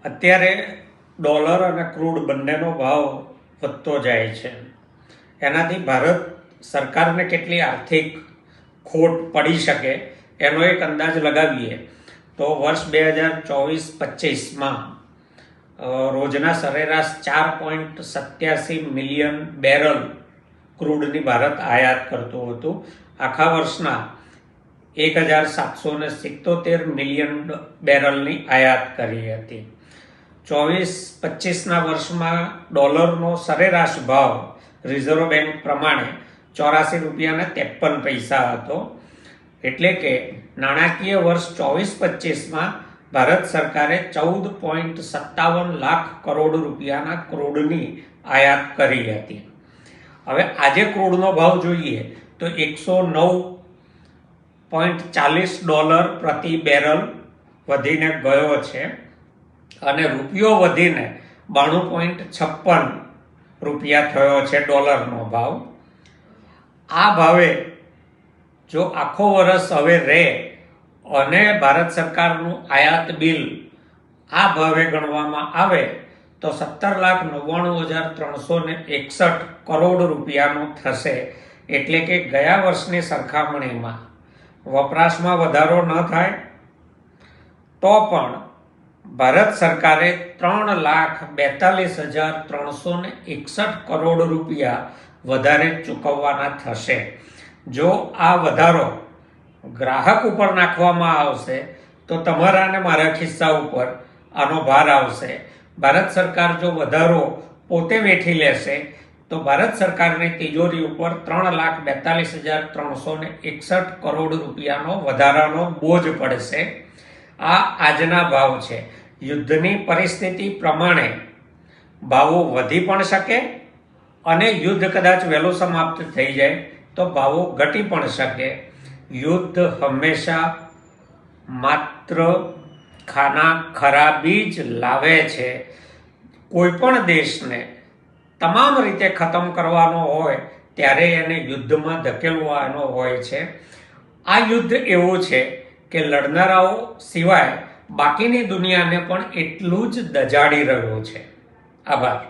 અત્યારે ડોલર અને ક્રૂડ બંનેનો ભાવ વધતો જાય છે. એનાથી ભારત સરકારને કેટલી આર્થિક ખોટ પડી શકે એનો એક અંદાજ લગાવીએ તો વર્ષ 2024-25માં રોજના સરેરાશ 4.87 મિલિયન બેરલ ક્રૂડની ભારત આયાત કરતું હતું. આખા વર્ષના 1777 મિલિયન બેરલની આયાત કરી હતી. 24-25ના વર્ષમાં ડોલરનો સરેરાશ ભાવ રિઝર્વ બેંક પ્રમાણે ₹84.53 હતો. એટલે કે નાણાકીય વર્ષ 24-25માં ભારત સરકારે 14.57 લાખ કરોડ રૂપિયાના ક્રૂડની આયાત કરી હતી. હવે આજે ક્રૂડનો ભાવ જોઈએ તો $109.40 પ્રતિ બેરલ વધીને ગયો છે અને રૂપિયો વધીને 92.56 રૂપિયા થયો છે ડોલરનો ભાવ. આ ભાવે જો આખો વર્ષ હવે રહે અને ભારત સરકારનું આયાત બિલ આ ભાવે ગણવામાં આવે તો 17,99,361 કરોડ રૂપિયાનું થશે. એટલે કે ગયા વર્ષની સરખામણીમાં વપરાશમાં વધારો ન થાય તો પણ ભારત સરકારે 3,42,361 કરોડ રૂપિયા વધારે ચૂકવવાના થશે. જો આ વધારો ગ્રાહક ઉપર નાખવામાં આવશે તો તમારા અને મારા ખિસ્સા ઉપર આનો ભાર આવશે. ભારત સરકાર જો વધારો પોતે વેઠી લેશે તો ભારત સરકારની તિજોરી ઉપર 3,42,361 કરોડ રૂપિયાનો વધારાનો બોજ પડશે. આ આજના ભાવ છે. યુદ્ધની પરિસ્થિતિ પ્રમાણે ભાવો વધી પણ શકે અને યુદ્ધ કદાચ વહેલું સમાપ્ત થઈ જાય તો ભાવો ઘટી પણ શકે. યુદ્ધ હંમેશા માત્ર ખાના ખરાબી જ લાવે છે. કોઈ પણ દેશને તમામ રીતે ખતમ કરવાનો હોય ત્યારે એને યુદ્ધમાં ધકેલવાનો હોય છે. આ યુદ્ધ એવું છે કે લડનારાઓ સિવાય બાકીની દુનિયાને પણ એટલું જ દજાડી રહ્યું છે. આભાર.